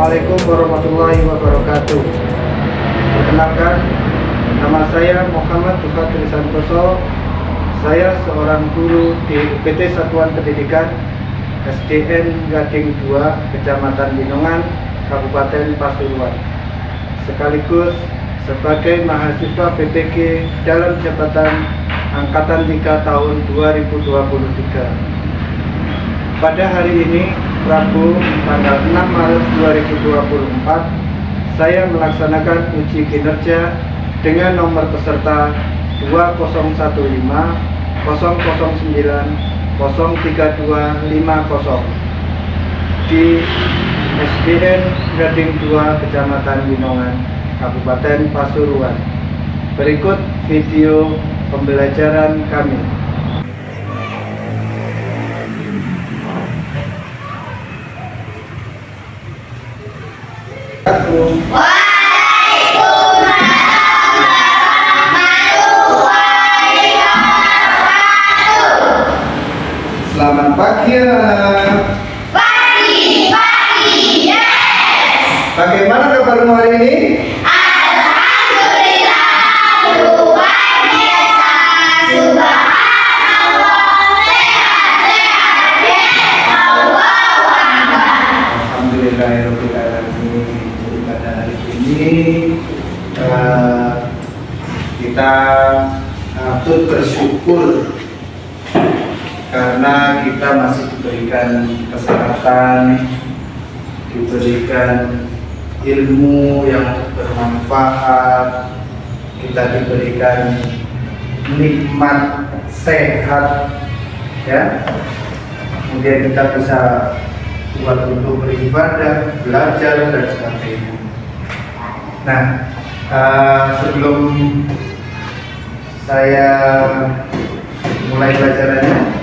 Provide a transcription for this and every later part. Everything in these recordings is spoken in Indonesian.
Assalamualaikum warahmatullahi wabarakatuh. Perkenalkan, nama saya Muhammad Tufa Trisantoso. Saya seorang guru di UPT Satuan Pendidikan SDN Gading 2, Kecamatan Binongan, Kabupaten Pasuruan, sekaligus sebagai mahasiswa PPG dalam jabatan Angkatan 3 tahun 2023. Pada hari ini, Rabu, tanggal 6 Maret 2024, saya melaksanakan uji kinerja dengan nomor peserta 2015 009 03250 di SDN Gading 2, Kecamatan Binongan, Kabupaten Pasuruan. Berikut video pembelajaran kami. Selamat pagi anak. Pagi, yes. Bagaimana kabarmu hari ini? Alhamdulillah, luar biasa. Subhanallah, sehat, Allahu Akbar. Alhamdulillahirabbil alamin. Jadi pada hari ini kita patut bersyukur karena kita masih diberikan kesehatan, diberikan ilmu yang bermanfaat, kita diberikan nikmat sehat, ya. Kemudian kita bisa buat untuk beribadah, belajar dan sebagainya. Nah, sebelum saya mulai pelajarannya,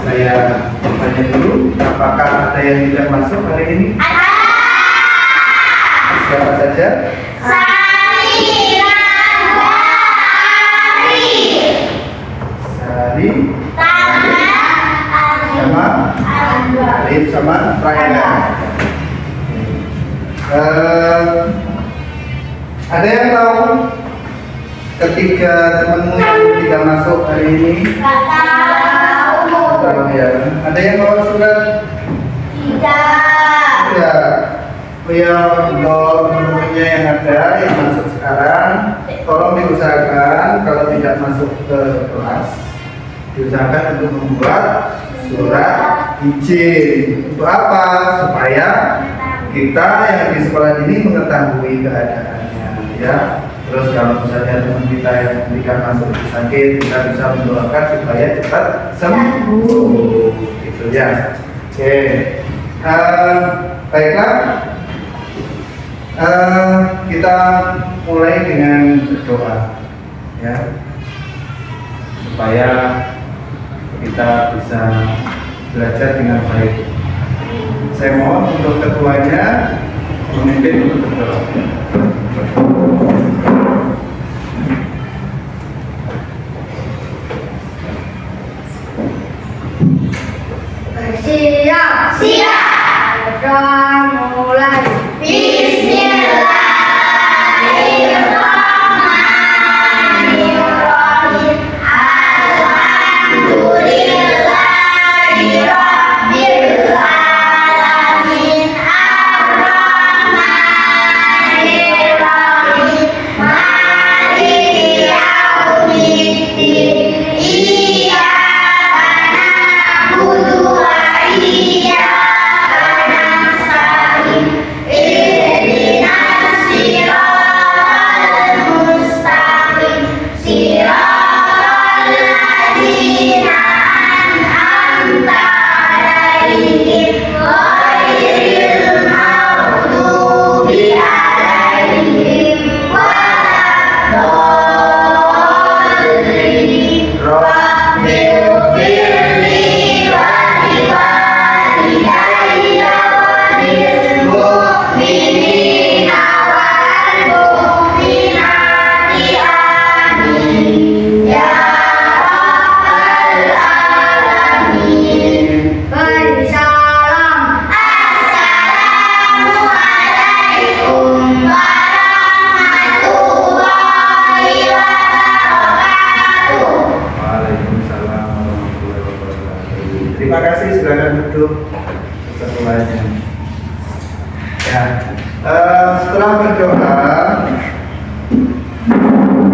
saya tanya dulu, apakah ada yang tidak masuk hari ini? Siapa saja? Sari, sama Arif, sama Raya. Ada yang tahu ketiga temanmu yang tidak masuk hari ini? Tahu ya. Ada yang bawa surat? Tidak. Ya. Oh ya, untuk teman-temannya yang ada yang masuk sekarang, tolong diusahakan kalau tidak masuk ke kelas, diusahakan untuk membuat surat izin. Untuk apa? Supaya kita yang di sekolah ini mengetahui keadaannya, ya. Terus kalau misalnya teman kita yang tidak masuk sakit, kita bisa mendoakan supaya cepat sembuh, gitu ya. Oke, baiklah, kita mulai dengan berdoa, ya, supaya kita bisa belajar dengan baik. Saya mohon untuk ketuanya memimpin untuk berdoa. Siap. Kita mulai. Bismillahirrahmanirrahim. Alhamdulillahirabbil alamin. Arrahmanirrahim. Maliki yaumiddin. Iyyaka na'budu wa iyyaka nasta'in. Ihdinas siratal mustaqim. Siratal ladzina an'amta 'alaihim ghairil maghdubi 'alaihim waladdallin. Rabbighfirli wa liwalidayya wa lil mu'minina wal mu'minati. Amin. Ya Rabbal alamin. Salam. Assalamualaikum terima kasih, silakan duduk setelahnya. Ya, setelah berdoa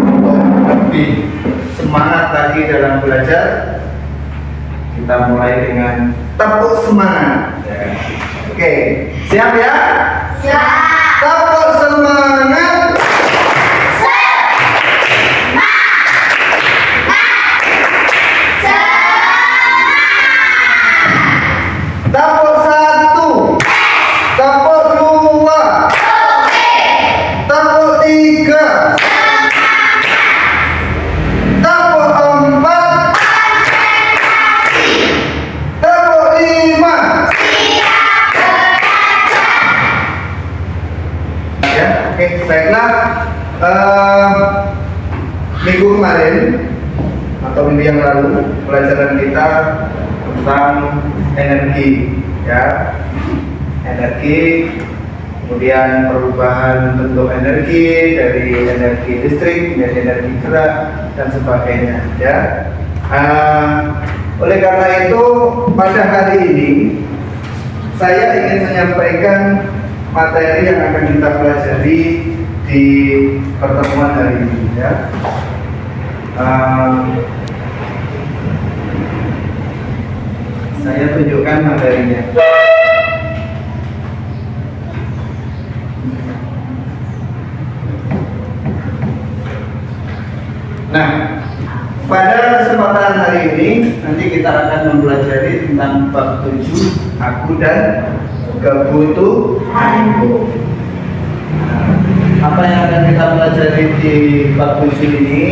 untuk lebih semangat lagi dalam belajar, kita mulai dengan tepuk semangat. Ya. Oke, siap ya? Siap. Tepuk semangat. Tepuk satu, tepuk dua, tepuk tiga, tepuk empat, tepuk lima. Ya, oke, baiklah. Minggu kemarin atau minggu yang lalu pelajaran kita tentang energi, ya, energi, kemudian perubahan bentuk energi dari energi listrik menjadi energi gerak dan sebagainya, ya. Oleh karena itu pada hari ini saya ingin menyampaikan materi yang akan kita pelajari di pertemuan hari ini, ya. Saya tunjukkan materinya. Nah, pada kesempatan hari ini nanti kita akan mempelajari tentang bab 7, aku dan kebutuhanku. Apa yang akan kita pelajari di bab 7 ini,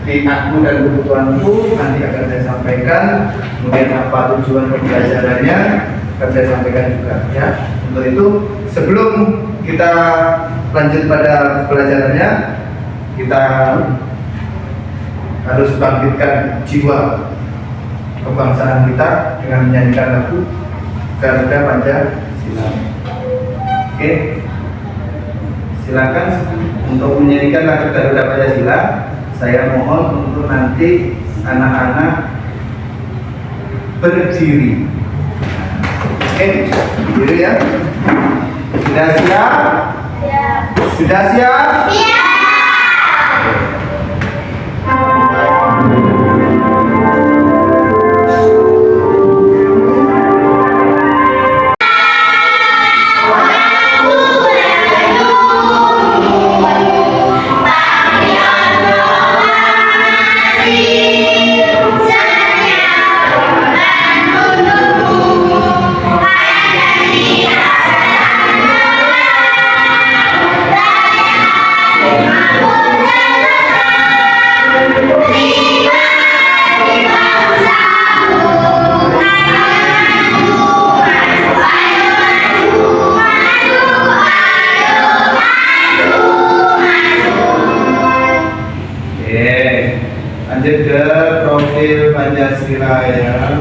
di aku dan kebutuhanku, nanti akan saya sampaikan. Kemudian apa tujuan pembelajarannya akan saya sampaikan juga, ya. Untuk itu sebelum kita lanjut pada pelajarannya, kita harus bangkitkan jiwa kebangsaan kita dengan menyanyikan lagu Garuda Pancasila. Oke, silakan untuk menyanyikan lagu Garuda Pancasila. Saya mohon untuk nanti anak-anak berdiri. Oke, berdiri ya. Sudah siap? Siap. Sudah siap? Siap. Lanjut ke profil Pancasila, ya.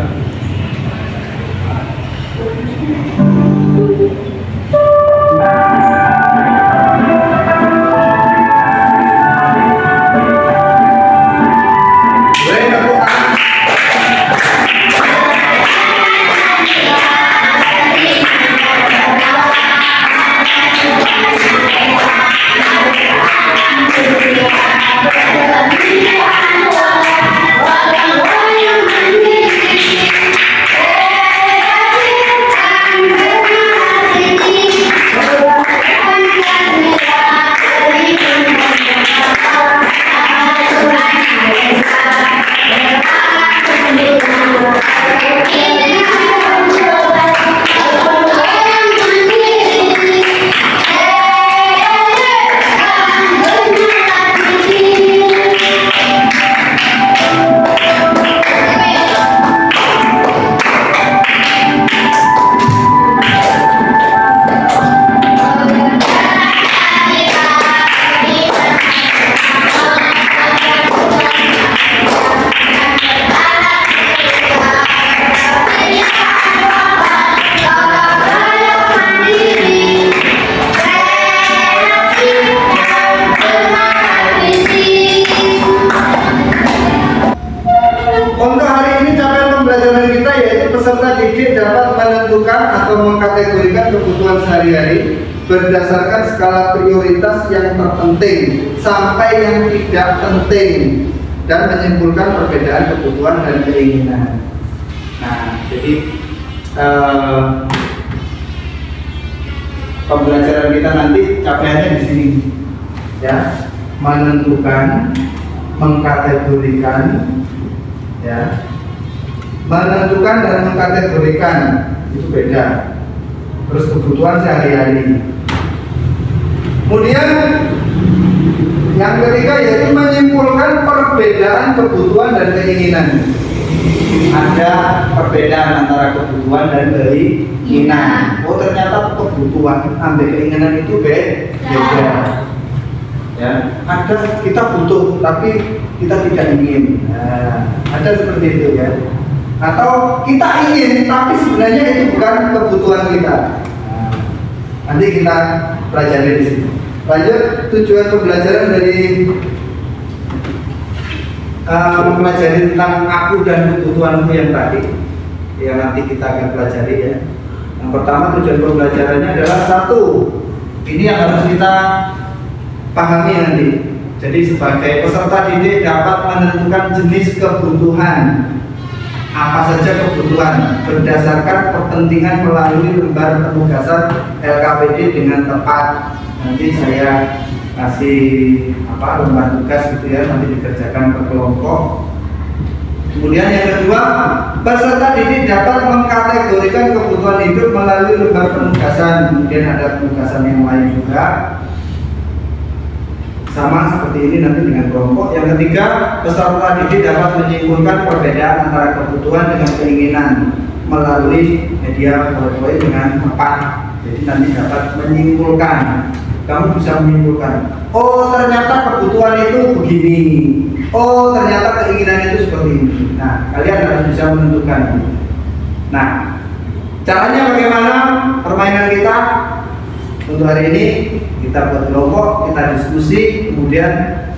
didik dapat menentukan atau mengkategorikan kebutuhan sehari-hari berdasarkan skala prioritas yang terpenting sampai yang tidak penting dan menyimpulkan perbedaan kebutuhan dan keinginan. Nah, jadi pembelajaran kita nanti capaiannya di sini, ya, menentukan, mengkategorikan, ya, menentukan dan mengkategorikan itu beda. Terus kebutuhan sehari-hari. Kemudian yang ketiga yaitu menyimpulkan perbedaan kebutuhan dan keinginan. Ada perbedaan antara kebutuhan dan keinginan. Oh, ternyata kebutuhan sampai keinginan itu beda. Ya, ada kita butuh tapi kita tidak ingin. Nah, ada seperti itu ya. Atau kita ingin tapi sebenarnya itu bukan kebutuhan kita. Nah, nanti kita pelajari di sini. Lanjut, tujuan pembelajaran dari mempelajari tentang aku dan kebutuhanku yang tadi, yang nanti kita akan pelajari ya. Yang pertama, tujuan pembelajarannya adalah satu, ini yang harus kita pahami nanti. Jadi sebagai peserta didik dapat menentukan jenis kebutuhan, apa saja kebutuhan berdasarkan kepentingan melalui lembar penugasan LKPD dengan tepat. Nanti saya kasih lembar tugas gitu ya, nanti dikerjakan per kelompok. Kemudian yang kedua, peserta didik dapat mengkategorikan kebutuhan hidup melalui lembar penugasan. Kemudian ada penugasan yang lain juga, sama seperti ini nanti dengan kelompok. Yang ketiga, peserta didik dapat menyimpulkan perbedaan antara kebutuhan dengan keinginan melalui media PowerPoint dengan tepat. Jadi nanti dapat menyimpulkan. Kamu bisa menyimpulkan, oh ternyata kebutuhan itu begini, oh ternyata keinginan itu seperti ini. Nah, kalian harus bisa menentukan. Nah, caranya bagaimana permainan kita? Untuk hari ini kita buat kelompok, kita diskusi, kemudian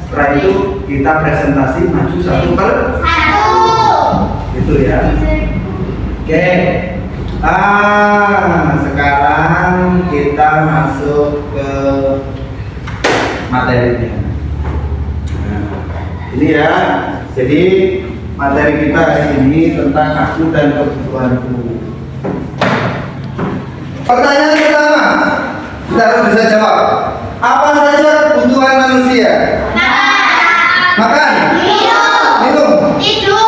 setelah itu kita presentasi maju satu per satu. Gitu ya. Oke. Sekarang kita masuk ke materinya. Nah, ini ya. Jadi materi kita hari ini tentang aku dan kebutuhanku. Pertanyaan pertama, kita harus bisa jawab. Apa saja kebutuhan manusia? Makan. Minum. Tidur.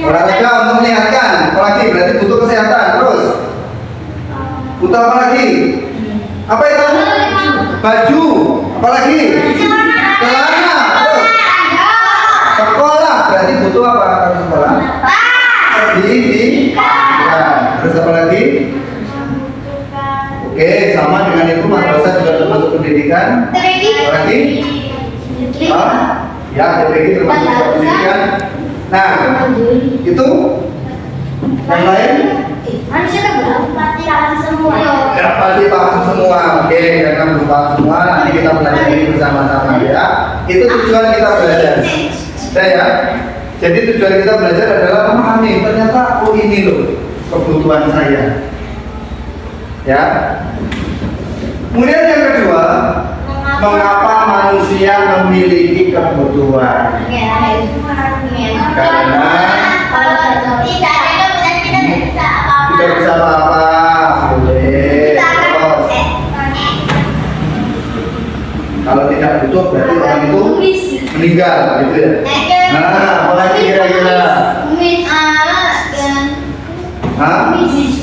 Olahraga untuk menyehatkan. Apalagi berarti butuh kesehatan. Terus butuh apa lagi? Apa itu? Baju. Apalagi? Celana. Terus sekolah. Berarti butuh apa kalau sekolah? Ya. Terus apa lagi? Oke, sama dengan itu madrasah juga termasuk pendidikan. Apa lagi? Ya, TPG termasuk pendidikan. Nah, itu yang lain? Manusia kan berpati semua. Ya, pasti paham semua. Oke, karena belum paham semua, nanti kita pelajari bersama-sama ya. Itu tujuan kita belajar. Ya. Jadi tujuan kita belajar adalah memahami ternyata oh ini loh kebutuhan saya. Ya. Kemudian yang kedua, mengapa manusia memiliki kebutuhan? Karena tidak bisa apa-apa. Boleh. Kalau tidak butuh berarti orang itu meninggal, gitu ya. Nah, apalagi kira-kira? Mengemis.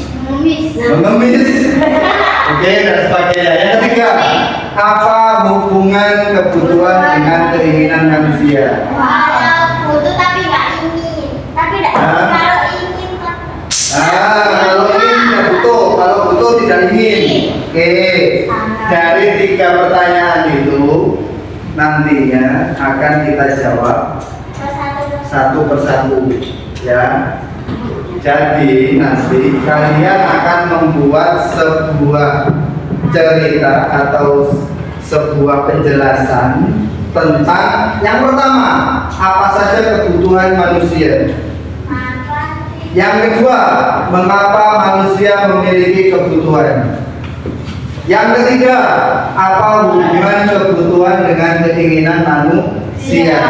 Oke, dan sebagainya. Yang ketiga, apa hubungan kebutuhan dengan keinginan manusia? Butuh tapi nggak ingin. Tapi kalau ingin kalau ingin tidak butuh, kalau butuh tidak ingin. Oke, dari 3 pertanyaan itu nantinya akan kita jawab satu persatu ya. Jadi nanti kalian akan membuat sebuah cerita atau sebuah penjelasan tentang yang pertama, apa saja kebutuhan manusia. Yang kedua, mengapa manusia memiliki kebutuhan. Yang ketiga, apa hubungan kebutuhan dengan keinginan manusia.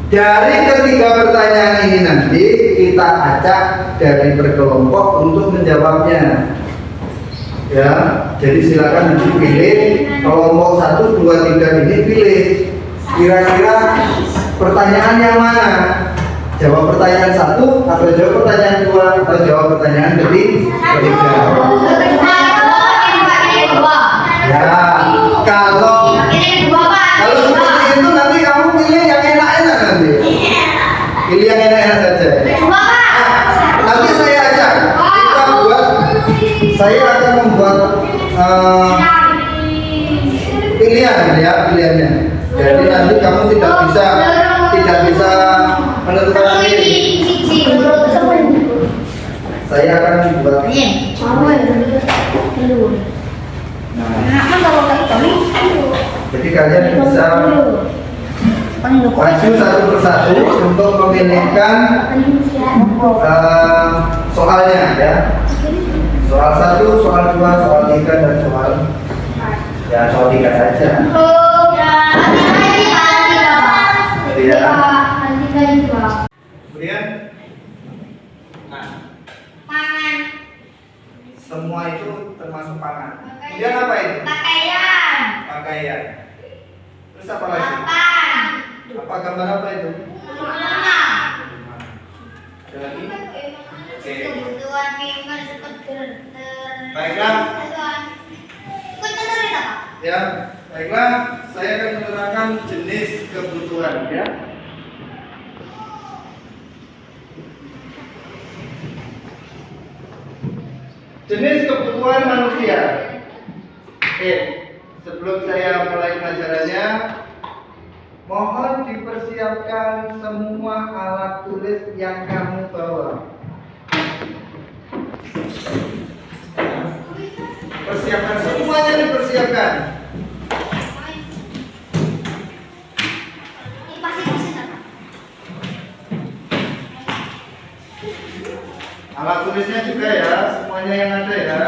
Dari ketiga pertanyaan ini nanti kita acak dari berkelompok untuk menjawabnya. Ya, jadi silakan nanti pilih kelompok 1, 2, 3 ini pilih. Kira-kira pertanyaan yang mana? Jawab pertanyaan 1 atau jawab pertanyaan 2 atau jawab pertanyaan ketiga. Ya, kalau seperti itu nanti kamu pilih yang enak-enak nanti. Pilih yang enak-enak saja. Nanti saya ajak. Saya akan membuat pilihan ya, pilihannya. Jadi nanti kamu tidak bisa menentukan sendiri. Saya akan membuat. Jadi kalian bisa maju satu persatu untuk memilihkan soalnya ya. Soal 1, soal 2, soal 3 dan soal 3 saja. Kemudian semua itu termasuk pangan. Kemudian apa itu? Pakaian. Terus apa lagi? Apa gambar apa itu? Ada lagi? Oke. Baiklah. Ya, baiklah. Saya akan menerangkan jenis kebutuhan ya. Jenis kebutuhan manusia. Oke, sebelum saya mulai pelajarannya, mohon dipersiapkan semua alat tulis yang kamu bawa. Persiapkan semuanya, dipersiapkan. Alat tulisnya juga ya, semuanya yang ada ya.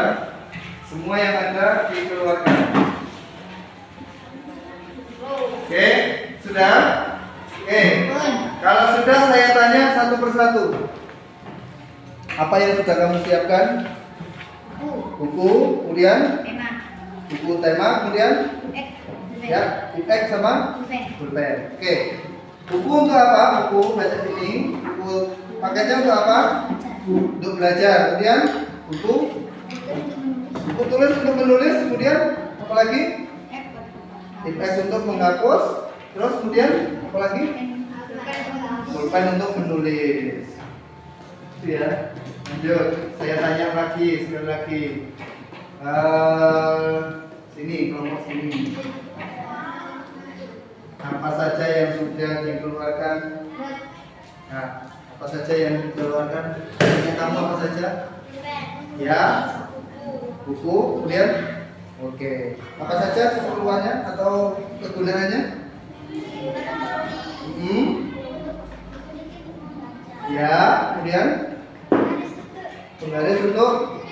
Semua yang ada dikeluarkan. Oke, sudah? Oke. Kalau sudah saya tanya satu persatu. Apa yang sudah kamu siapkan? Buku, kemudian buku tema, kemudian ya, ipek sama pulpen. Oke. Buku untuk apa? Buku baca ini. Buku pakainya untuk apa? Untuk belajar. Kemudian buku tulis untuk menulis. Kemudian apa lagi? Ipek untuk menghapus. Terus kemudian apa lagi? Pulpen untuk menulis. Itu ya. Lanjut, saya tanya lagi, sekali lagi. Sini, kelompok sini. Apa saja yang sudah dikeluarkan? Nah, apa saja yang dikeluarkan? Punya kamu apa saja? Ya, buku, kemudian, oke. Apa saja keperluannya atau kegunaannya? Ya, kemudian penggaris untuk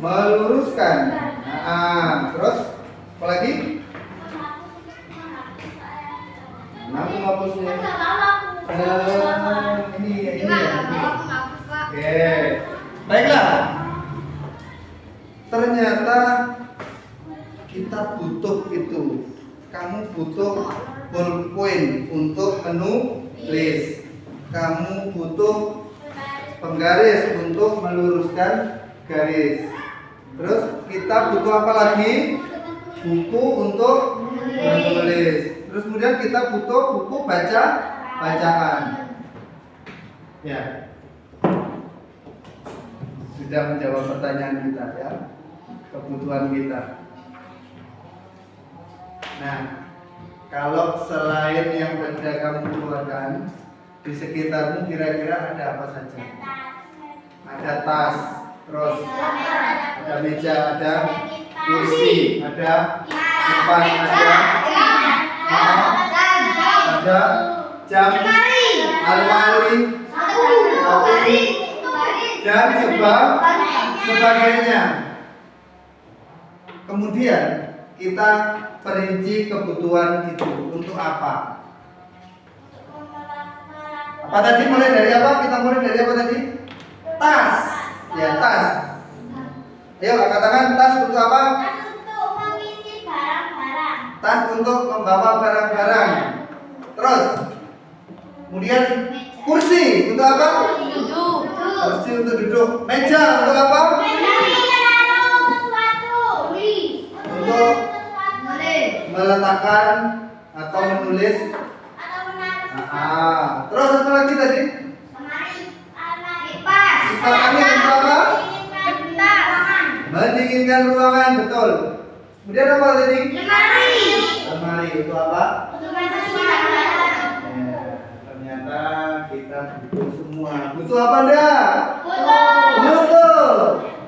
meluruskan. Nah, terus apa lagi? Nah, menghapusnya. Ini ya. Oke, baiklah. Ternyata kita butuh itu. Kamu butuh ballpoint untuk menulis. Kamu butuh penggaris untuk meluruskan garis. Terus kita butuh apa lagi? Buku untuk menulis. Terus kemudian kita butuh buku bacaan. Ya. Sudah menjawab pertanyaan kita ya. Kebutuhan kita. Nah, kalau selain yang sudah kamu keluarkan, di sekitarmu kira-kira ada apa saja? Ada tas, terus ada meja, ada kursi, ada depan, ada Ada jam, almari, dan sebagainya. Kemudian kita perinci kebutuhan itu untuk apa? Apa tadi, mulai dari apa? Kita mulai dari apa tadi? Tas. Ya, tas. Ayo katakan, tas untuk apa? Tas untuk membawa barang-barang. Terus, kemudian kursi untuk apa? Kursi untuk duduk. Meja untuk apa? Untuk meletakkan atau menulis. Terus apa lagi tadi? Kipas angin untuk apa? Mendinginkan ruangan, betul. Kemudian apa tadi? Lemari itu apa? Ternyata kita butuh semua. Butuh apa enggak? Butuh.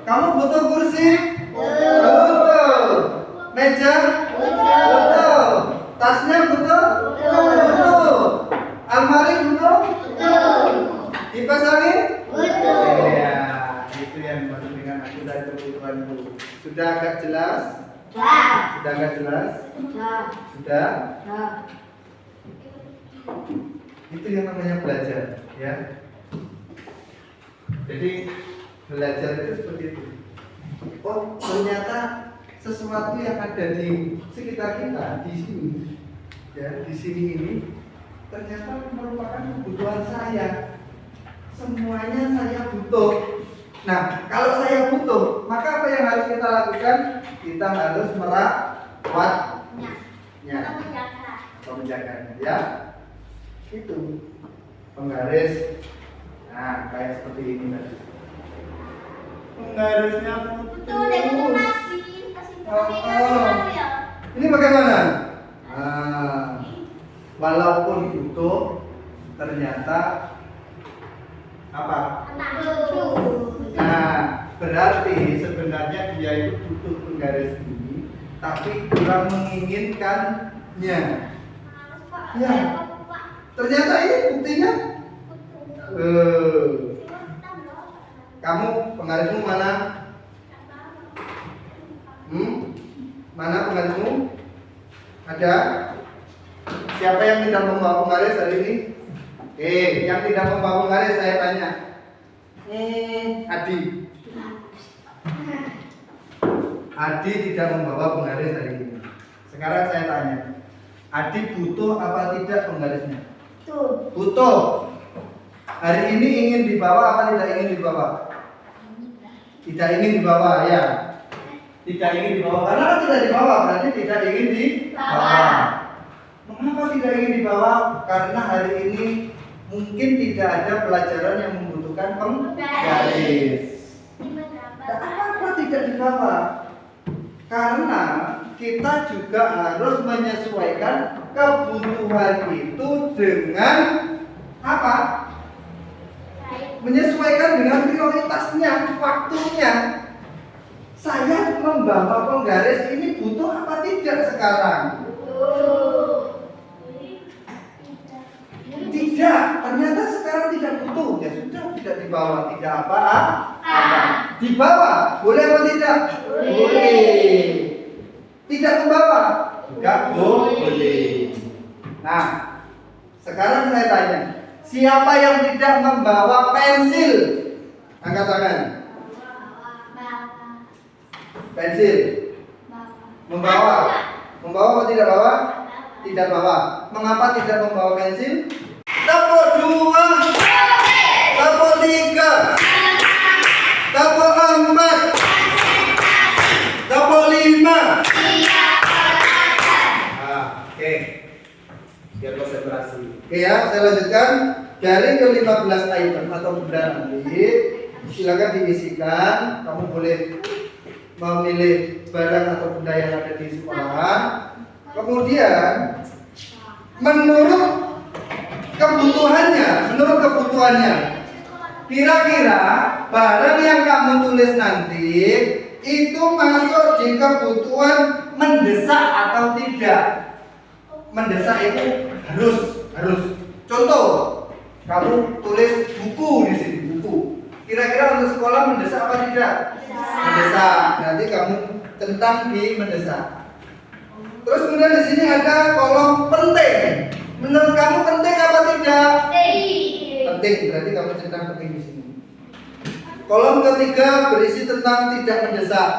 Kamu butuh kursi? Butuh. Meja? Butuh. Tasnya butuh? Butuh. Almari butuh? Kipas angin? Ya, itu yang dimaksud dengan aku dan kebutuhanku. Sudah agak jelas? Sudah agak jelas? Sudah? Itu yang namanya belajar, ya. Jadi belajar itu seperti itu. Oh, ternyata sesuatu yang ada di sekitar kita, di sini, ya, di sini ini ternyata merupakan kebutuhan saya. Semuanya saya butuh. Nah, kalau saya butuh, maka apa yang harus kita lakukan? Kita harus merawatnya atau menjaganya, ya. Itu penggaris. Nah, kayak seperti ini tadi. Penggarisnya putus. Ini bagaimana? Walaupun butuh, ternyata apa? Nah, berarti sebenarnya dia itu butuh penggaris ini, tapi kurang menginginkannya. Ya, ternyata ini buktinya. Kamu penggarismu mana? Mana penggarismu? Ada? Siapa yang tidak membawa penggaris hari ini? Yang tidak membawa penggaris saya tanya. Adi. Adi tidak membawa penggaris hari ini. Sekarang saya tanya. Adi butuh apa tidak penggarisnya? Butuh. Hari ini ingin dibawa apa tidak ingin dibawa? Tidak ingin dibawa, ya. Tidak ingin dibawa. Karena tidak dibawa berarti tidak ingin dibawa. Mengapa tidak ingin dibawa? Karena hari ini mungkin tidak ada pelajaran yang membutuhkan penggaris. Kenapa tidak dibawa? Karena kita juga harus menyesuaikan kebutuhan itu dengan apa? Menyesuaikan dengan prioritasnya, waktunya. Saya membawa penggaris ini butuh apa tidak sekarang? Tidak, ternyata sekarang tidak butuh. Ya sudah, tidak dibawa, tidak apa-apa. Dibawa, boleh atau tidak? Boleh. Tidak membawa? Tidak boleh. Nah, sekarang saya tanya, siapa yang tidak membawa pensil? Angkat tangan. Pensil. Membawa? Membawa atau tidak bawa? Tidak bawa. Mengapa tidak membawa pensil? Tepuk 2, tepuk 3, tepuk 4, tepuk 5. Oke. Biar konsentrasi. Oke ya, saya lanjutkan. Dari ke-15 item atau benda nanti, silakan diisikan. Kamu boleh memilih barang atau benda yang ada di sekolah. Kemudian menurut kebutuhannya, kira-kira barang yang kamu tulis nanti itu masuk di kebutuhan mendesak atau tidak? mendesak itu harus. Contoh, kamu tulis buku di sini, buku. Kira-kira untuk sekolah mendesak apa tidak? Mendesak. Nanti kamu centang di mendesak. Terus kemudian di sini ada kolom penting. Menurut kamu penting apa tidak? Penting. Berarti kamu centang penting di sini. Kolom ketiga berisi tentang tidak mendesak.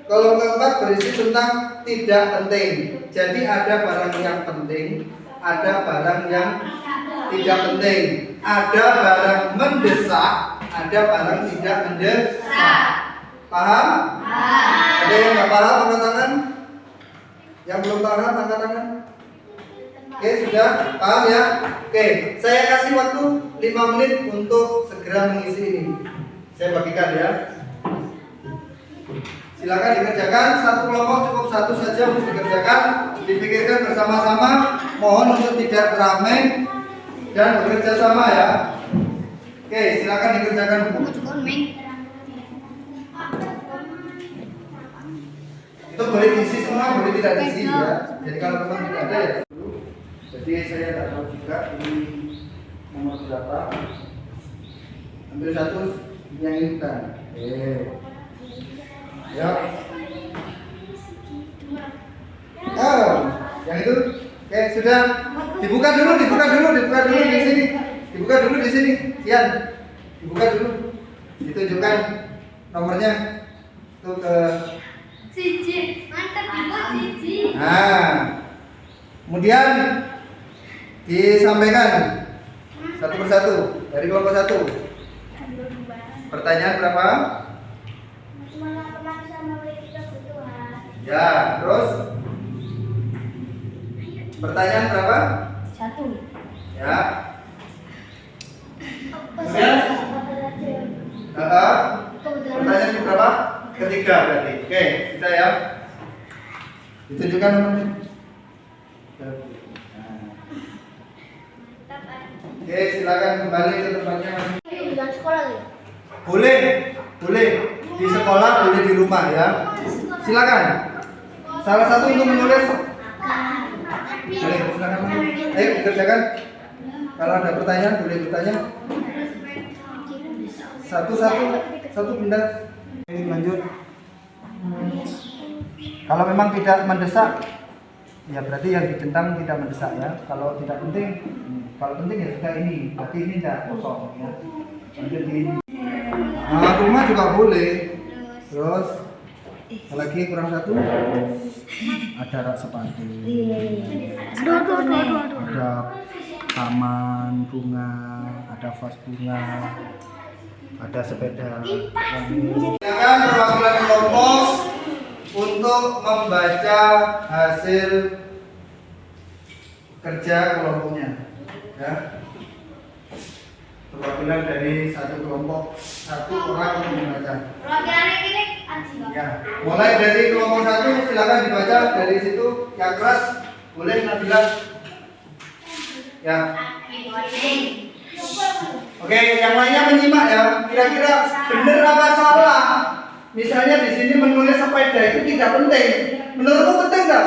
Kolom keempat berisi tentang tidak penting. Jadi ada barang yang penting, ada barang yang tidak penting, ada barang mendesak, ada barang tidak mendesak. Paham? Ada yang nggak paham angkat tangan? Yang belum paham angkat tangan? Oke, sudah paham ya? Oke, saya kasih waktu 5 menit untuk segera mengisi ini. Saya bagikan ya. Silakan dikerjakan, satu kelompok cukup satu saja untuk dikerjakan, dipikirkan bersama-sama. Mohon untuk tidak ramai dan bekerja sama ya. Oke, silakan dikerjakan. Itu boleh diisi semua, boleh tidak diisi ya. Jadi kalau memang tidak ada ya. Jadi saya tidak tahu juga ini nomor berapa. Ambil satu yang ini kan. Ya. Yang itu. Oke, sudah. Dibuka dulu di sini. Dibuka dulu di sini. Sian. Dibuka dulu. Ditunjukkan nomornya. Tuh ke Siji. Mantap dibuat siji. Nah. Kemudian disampaikan satu persatu dari kelompok satu. Pertanyaan berapa? Ya, terus pertanyaan berapa? 1. Ya. Pertanyaan berapa? Ketiga berarti. Oke, kita ya. Ditunjukkan nomornya. Oke, silakan kembali ke tempatnya. Boleh di sekolah, boleh di rumah ya. Silakan. Salah satu untuk menulis. Boleh, silakan. Ayo dikerjakan. Kalau ada pertanyaan boleh bertanya. Satu benda. Ini lanjut. Kalau memang tidak mendesak, ya berarti yang dicentang tidak mendesak ya. Kalau tidak penting, kalau penting ya sudah ini. Berarti ini tidak kosong ya. Lanjut di ini. Nah, rumah juga boleh. Terus lagi kurang satu. Ada rak sepatu. Ada taman bunga, ada vas bunga, ada sepeda. Silakan perwakilan kelompok untuk membaca hasil kerja kelompoknya. Ya. Perwakilan dari satu kelompok, satu orang untuk membaca. Ya, mulai dari kelompok satu silakan dibaca dari situ yang keras boleh Nabila. Ya. Oke, yang lainnya menyimak ya. Kira-kira benar apa salah? Misalnya di sini menulis sepeda itu tidak penting. Menurutmu penting nggak?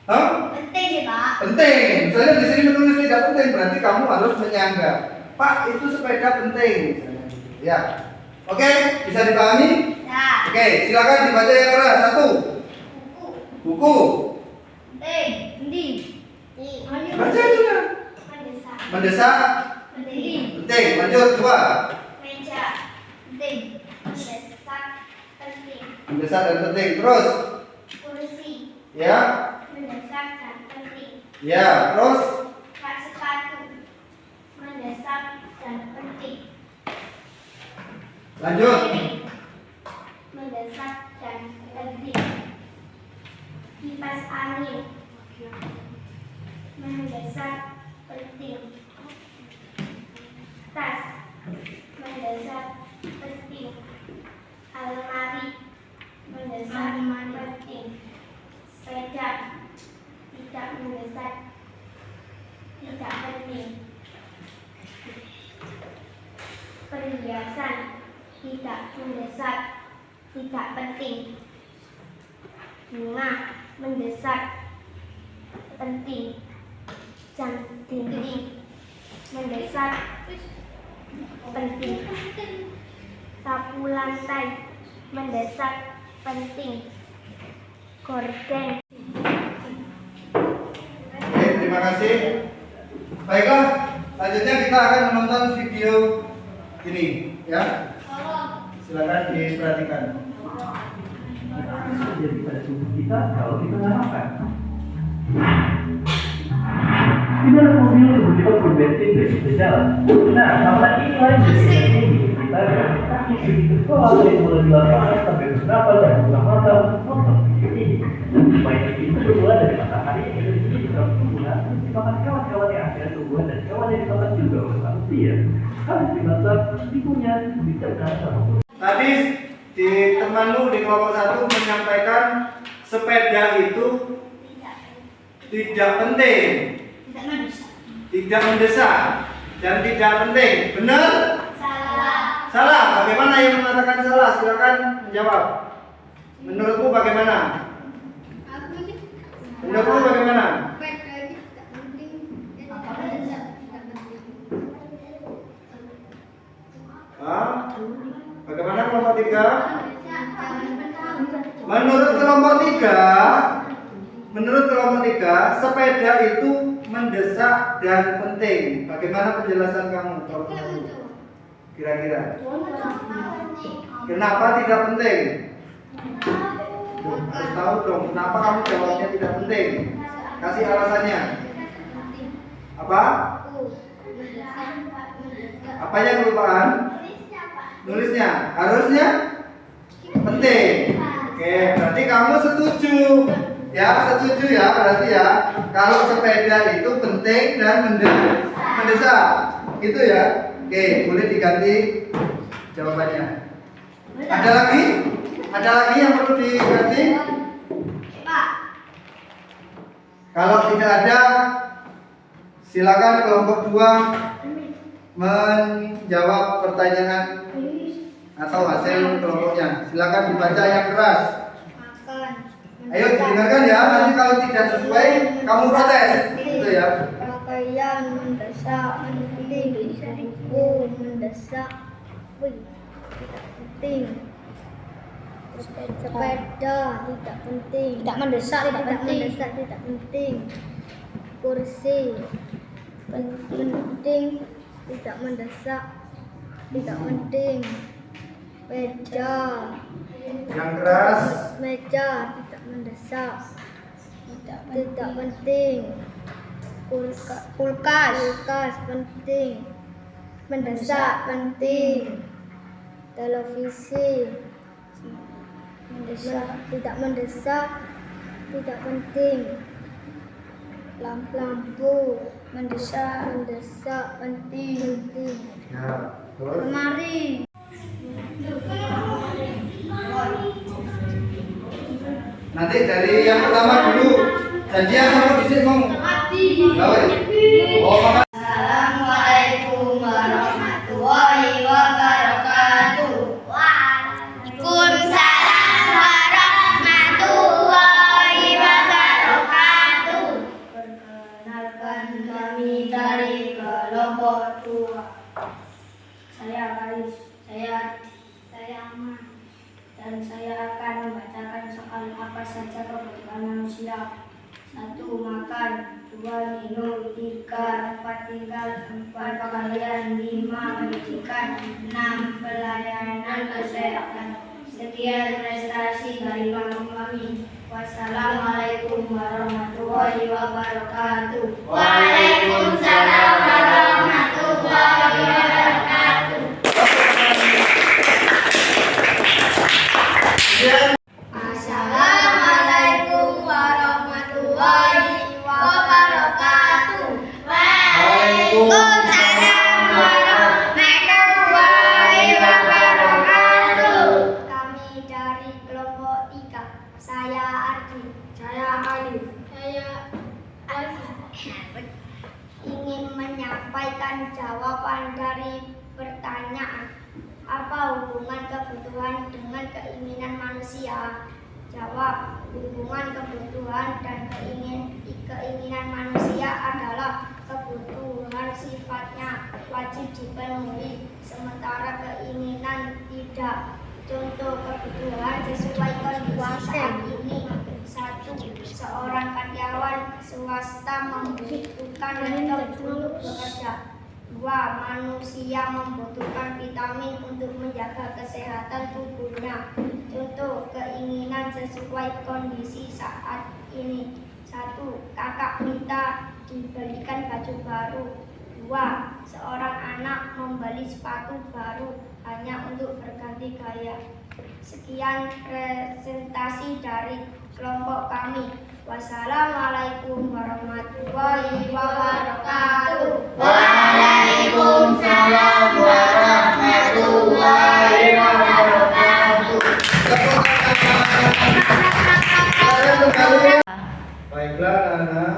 Hah? Penting sih Pak. Penting. Misalnya di sini menulis tidak penting, berarti kamu harus menyanggah. Pak, itu sepeda penting. Ya. Oke, bisa dipahami? Ya. Oke, silakan dibaca yang keras. Satu. Buku. Baca juga. Mendesak. Penting. Lanjut dua. Meja. Penting. Mendesak. Penting. Mendesak dan penting. Terus. Kursi. Ya. Mendesak dan penting. Ya. Terus. Rak sepatu. Mendesak dan penting. Lanjut. Mendesak dan penting. Kipas angin. Mendesak penting. Tas. Mendesak penting. Almari. Mendesak penting. Sepeda. Tidak mendesak. Tidak penting. Perhiasan. Tidak mendesak. Tidak penting. Bunga. Mendesak. penting. Jam dinding mendesak penting. Sapu lantai mendesak penting. Gorden. Oke, terima kasih. Baiklah, selanjutnya kita akan menonton video ini, ya. Silakan diperhatikan. Jadi pada tubuh kita kalau kita nggak makan. Di dalam mobil tubuh kita berbensin dan bisa jalan. Nah, sama ini lain jadi kita kaki begitu sekolah dari mulai di lapangan sampai bernapas dan buka mata nonton video ini. Supaya kita berbuah dari matahari yang ada di sini dalam tubuhnya dimakan kawan-kawan yang ada tubuhan dan kawan yang dimakan juga oleh manusia. Harus dimasak, dikunyah, dicerna sama. Tadi di temanmu di kelompok 1 menyampaikan sepeda itu tidak penting, tidak mendesak, dan tidak penting. Benar? Salah. Salah. Bagaimana yang mengatakan salah? Silakan menjawab. Menurutmu bagaimana? Menurutmu bagaimana? Hah? Bagaimana kelompok 3? Menurut kelompok 3, sepeda itu mendesak dan penting. Bagaimana penjelasan kamu? Kira-kira. Kenapa tidak penting? Harus tahu dong, kenapa kamu jawabnya tidak penting? Kasih alasannya. Apa? Apanya kelupaan? Nulisnya. Harusnya penting. Oke, berarti kamu setuju. Ya, setuju ya berarti ya. Kalau sepeda itu penting dan mendesak. Itu ya. Oke, boleh diganti jawabannya. Ada lagi? Ada lagi yang perlu diganti? Pak. Kalau tidak ada, silakan kelompok 2 menjawab pertanyaan atau hasil kelompoknya. Silakan dibaca yang keras. Makan. Ayo didengarkan ya. Nanti kalau tidak sesuai, kamu protes. Gitu ya. Pakaian mendesak penting. Buku mendesak. Wih, tidak penting. Sepeda tidak penting. Tidak mendesak, tidak penting. Kursi penting, tidak mendesak, tidak penting. Meja Yang keras. meja tidak mendesak, tidak penting. Kulkas penting, mendesak penting. Televisi tidak mendesak, tidak penting. Lampu mendesak, penting. Ya, terus. Lemari Nanti dari yang pertama dulu. Janjian sama di sini ngomong. Oh, maka. Assalamualaikum warahmatullahi wabarakatuh. Waalaikumsalam warahmatullahi wabarakatuh. Perkenalkan kami dari kelompok 2. Saya Karis, saya Aman, dan saya akan membacakan soal apa saja kebutuhan manusia. 1. Makan, 2. Minum, 3. Tempat tinggal, 4. Pakaian, 5. Pendidikan, 6. Pelayanan kesehatan. Sekian prestasi dari kami. Wassalamualaikum warahmatullahi wabarakatuh. Waalaikumsalam warahmatullahi wabarakatuh. Assalamualaikum warahmatullahi wabarakatuh. Waalaikumsalam warahmatullahi wabarakatuh. Kami dari kelompok 3. Saya Ardi. Saya Alif. Saya ingin menyampaikan jawaban dari pertanyaan. Apa hubungan kebutuhan dengan keinginan manusia? Jawab. Hubungan kebutuhan dan keinginan manusia adalah kebutuhan sifatnya wajib dipenuhi, sementara keinginan tidak. Contoh kebutuhan sesuai kondisi saat ini. 1. Seorang karyawan swasta membutuhkan laptop untuk bekerja. 2. Manusia membutuhkan vitamin untuk menjaga kesehatan tubuhnya. Contoh keinginan sesuai kondisi saat ini. 1. Kakak minta dibelikan baju baru. 2. Seorang anak membeli sepatu baru hanya untuk berganti gaya. Sekian presentasi dari kelompok kami. Wassalamualaikum warahmatullahi wabarakatuh. Waalaikumsalam warahmatullahi wabarakatuh. Baiklah anak-anak,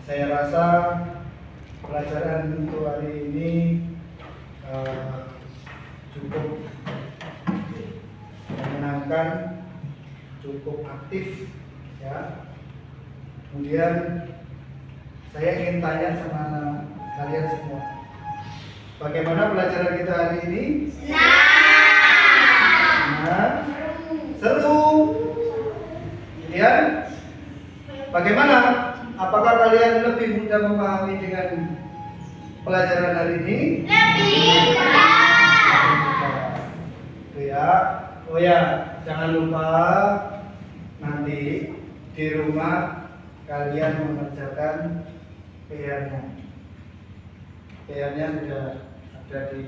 saya rasa pelajaran untuk hari ini cukup menyenangkan, cukup aktif ya. Kemudian saya ingin tanya sama kalian semua, bagaimana pelajaran kita hari ini? Senang, seru. Kemudian bagaimana? Apakah kalian lebih mudah memahami dengan pelajaran hari ini? Lebih mudah. Ya. Oh ya, jangan lupa nanti di rumah kalian mengerjakan PR-nya. PR-nya sudah ada di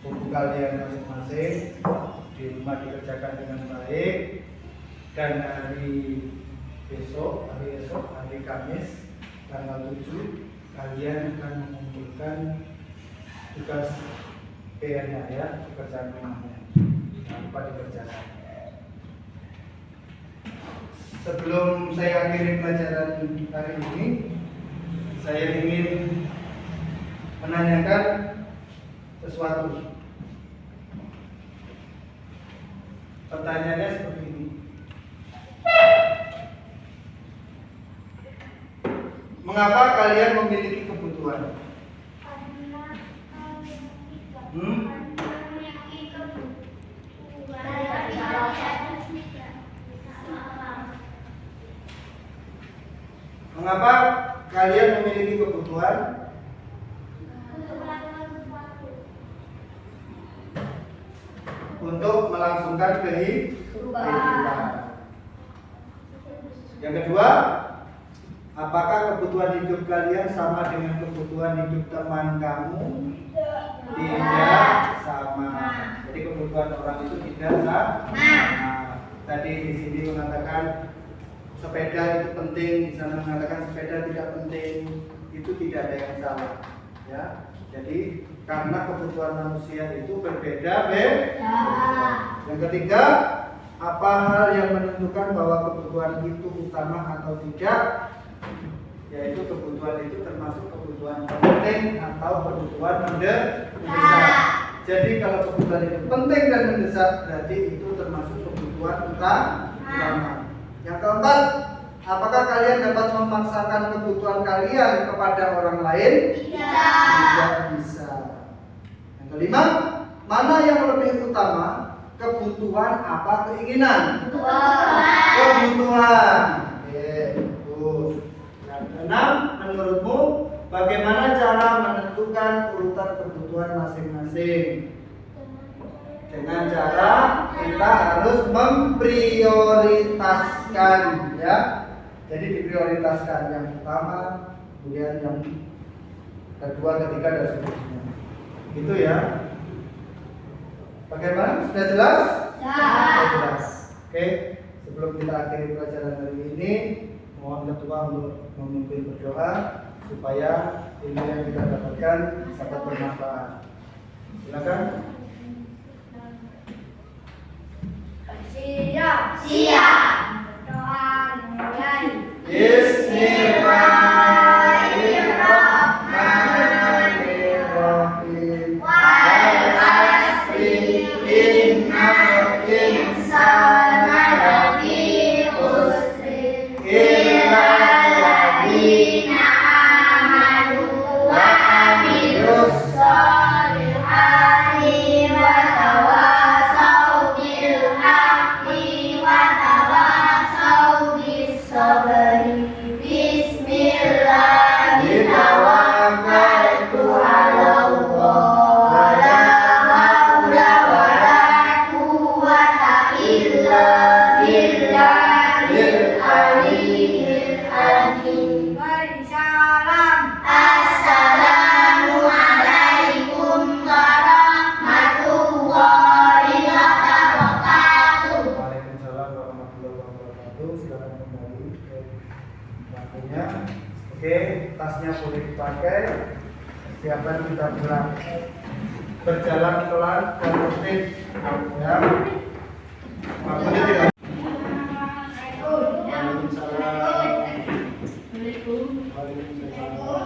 buku kalian masing-masing. Di rumah dikerjakan dengan baik, dan hari Kamis tanggal 7 kalian akan mengumpulkan tugas PR-nya ya, pekerjaan rumahnya. Jangan lupa dikerjakan. Sebelum saya akhiri pelajaran hari ini, saya ingin menanyakan sesuatu. Pertanyaannya seperti ini. Mengapa kalian memiliki kebutuhan? Mengapa kalian memiliki kebutuhan? Untuk melangsungkan kehidupan. Yang kedua, apakah kebutuhan hidup kalian sama dengan kebutuhan hidup teman kamu? Tidak sama. Jadi kebutuhan orang itu tidak sama. Tadi di sini mengatakan sepeda itu penting, di sana mengatakan sepeda tidak penting. Itu tidak ada yang salah. Ya. Jadi karena kebutuhan manusia itu berbeda-beda. Yang ketiga, apa hal yang menentukan bahwa kebutuhan itu utama atau tidak? Yaitu kebutuhan itu termasuk kebutuhan penting atau kebutuhan mendesak. Jadi kalau kebutuhan itu penting dan mendesak, berarti itu termasuk kebutuhan utama. Yang keempat, apakah kalian dapat memaksakan kebutuhan kalian kepada orang lain? Tidak bisa. Yang kelima, mana yang lebih utama? Kebutuhan apa keinginan? Kebutuhan. Oke, bagus. Yang keenam, menurutmu bagaimana cara menentukan urutan kebutuhan masing-masing? Dengan cara kita harus memprioritaskan, ya. Jadi diprioritaskan yang pertama, kemudian yang kedua, ketiga, dan seterusnya. Gitu ya. Bagaimana? Sudah jelas? Sudah jelas. Oke, sebelum kita akhiri pelajaran hari ini, mohon ketua untuk memimpin berdoa supaya ilmu yang kita dapatkan dapat bermanfaat. Silakan. Siap. Doa mulai. Bismillahirrahmanirrahim. Wal asri silakan kembali ke bangkunya. Oke, tasnya boleh dipakai. Siapkan kita pulang. Berjalan pelan dan tertib. Ya. Waktunya tidak. Waalaikumsalam. Waalaikumsalam.